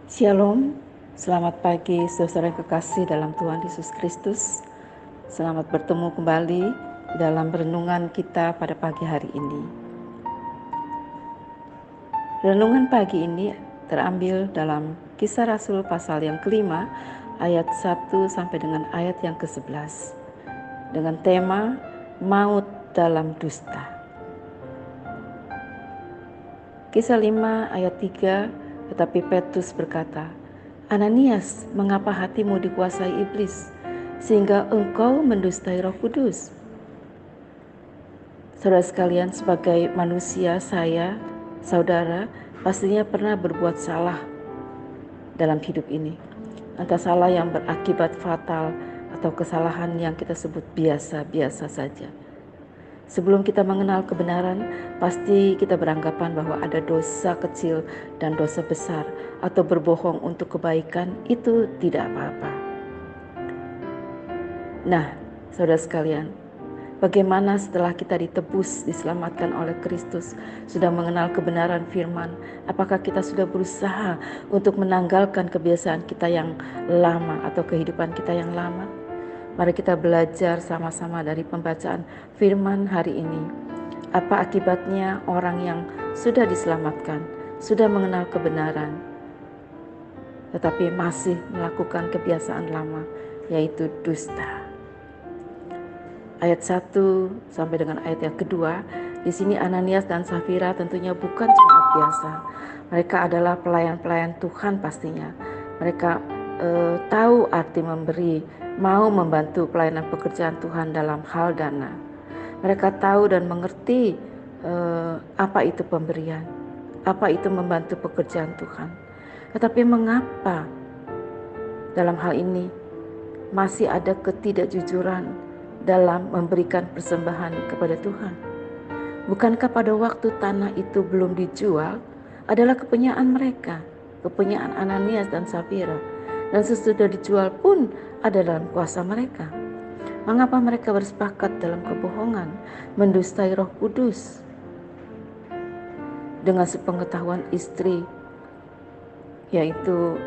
Shalom, selamat pagi saudara kekasih dalam Tuhan Yesus Kristus. Selamat bertemu kembali dalam renungan kita pada pagi hari ini. Renungan pagi ini terambil dalam Kisah Rasul pasal yang kelima, ayat 1 sampai dengan ayat yang ke-11. Dengan tema Maut dalam Dusta. Kisah 5 ayat 3, tetapi Petrus berkata, Ananias, mengapa hatimu dikuasai iblis, sehingga engkau mendustai Roh Kudus? Saudara sekalian, sebagai manusia, saudara, pastinya pernah berbuat salah dalam hidup ini. Entah salah yang berakibat fatal atau kesalahan yang kita sebut biasa-biasa saja. Sebelum kita mengenal kebenaran, pasti kita beranggapan bahwa ada dosa kecil dan dosa besar, atau berbohong untuk kebaikan itu tidak apa-apa. Nah, saudara sekalian, bagaimana setelah kita ditebus, diselamatkan oleh Kristus, sudah mengenal kebenaran firman, apakah kita sudah berusaha untuk menanggalkan kebiasaan kita yang lama atau kehidupan kita yang lama? Mari kita belajar sama-sama dari pembacaan firman hari ini. Apa akibatnya orang yang sudah diselamatkan, sudah mengenal kebenaran, tetapi masih melakukan kebiasaan lama, yaitu dusta. Ayat 1 sampai dengan ayat yang kedua, di sini Ananias dan Safira tentunya bukan jemaat biasa. Mereka adalah pelayan-pelayan Tuhan pastinya. Mereka tahu arti memberi, mau membantu pelayanan pekerjaan Tuhan dalam hal dana. Mereka tahu dan mengerti apa itu pemberian, apa itu membantu pekerjaan Tuhan. Tetapi mengapa dalam hal ini masih ada ketidakjujuran dalam memberikan persembahan kepada Tuhan? Bukankah pada waktu tanah itu belum dijual adalah kepunyaan mereka, kepunyaan Ananias dan Safira, dan sesudah dijual pun ada dalam kuasa mereka? Mengapa mereka bersepakat dalam kebohongan, mendustai Roh Kudus? Dengan sepengetahuan istri, yaitu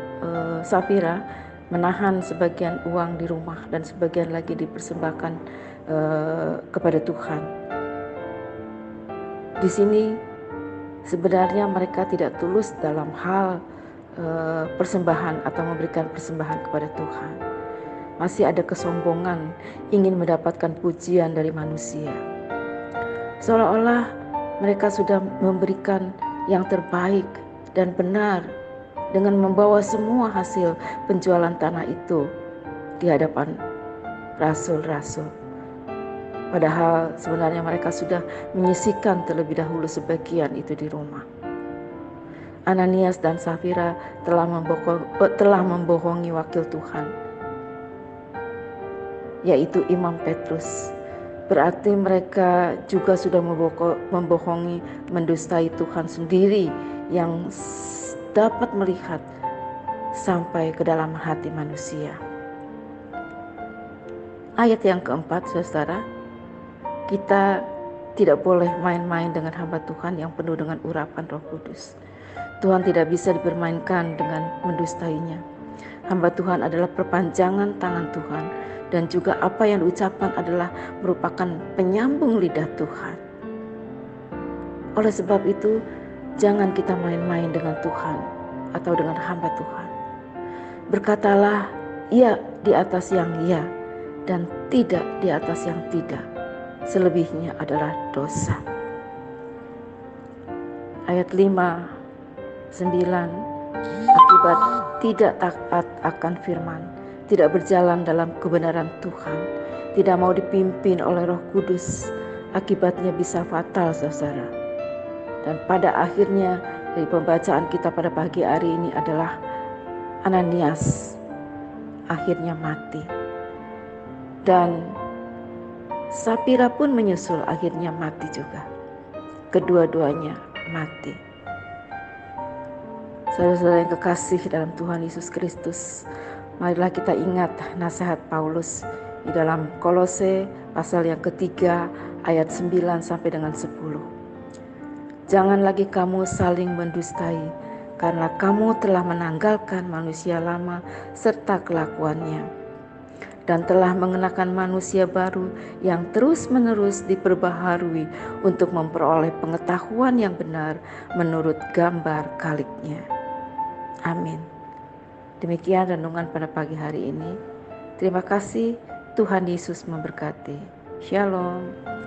Safira, menahan sebagian uang di rumah dan sebagian lagi dipersembahkan kepada Tuhan. Di sini sebenarnya mereka tidak tulus dalam hal persembahan atau memberikan persembahan kepada Tuhan. Masih ada kesombongan, ingin mendapatkan pujian dari manusia. Seolah-olah mereka sudah memberikan yang terbaik dan benar dengan membawa semua hasil penjualan tanah itu di hadapan rasul-rasul. Padahal sebenarnya mereka sudah menyisihkan terlebih dahulu sebagian itu di rumah. Ananias dan Safira telah membohongi wakil Tuhan, yaitu Imam Petrus. Berarti mereka juga sudah membohongi, mendustai Tuhan sendiri yang dapat melihat sampai ke dalam hati manusia. Ayat yang keempat, saudara, kita tidak boleh main-main dengan hamba Tuhan yang penuh dengan urapan Roh Kudus. Tuhan tidak bisa dipermainkan dengan mendustainya. Hamba Tuhan adalah perpanjangan tangan Tuhan, dan juga apa yang diucapkan adalah merupakan penyambung lidah Tuhan. Oleh sebab itu, jangan kita main-main dengan Tuhan atau dengan hamba Tuhan. Berkatalah ya di atas yang ya, dan tidak di atas yang tidak. Selebihnya adalah dosa. Ayat 5-9, akibat tidak taat akan firman, tidak berjalan dalam kebenaran Tuhan, tidak mau dipimpin oleh Roh Kudus, akibatnya bisa fatal, saudara. Dan pada akhirnya dari pembacaan kita pada pagi hari ini adalah Ananias akhirnya mati, dan Safira pun menyusul akhirnya mati juga. Kedua-duanya mati. Saudara-saudara yang kekasih dalam Tuhan Yesus Kristus, marilah kita ingat nasihat Paulus di dalam Kolose pasal yang ketiga ayat 9 sampai dengan 10. Jangan lagi kamu saling mendustai, karena kamu telah menanggalkan manusia lama serta kelakuannya, dan telah mengenakan manusia baru yang terus-menerus diperbaharui untuk memperoleh pengetahuan yang benar menurut gambar kaliknya. Amin. Demikian renungan pada pagi hari ini. Terima kasih, Tuhan Yesus memberkati. Shalom.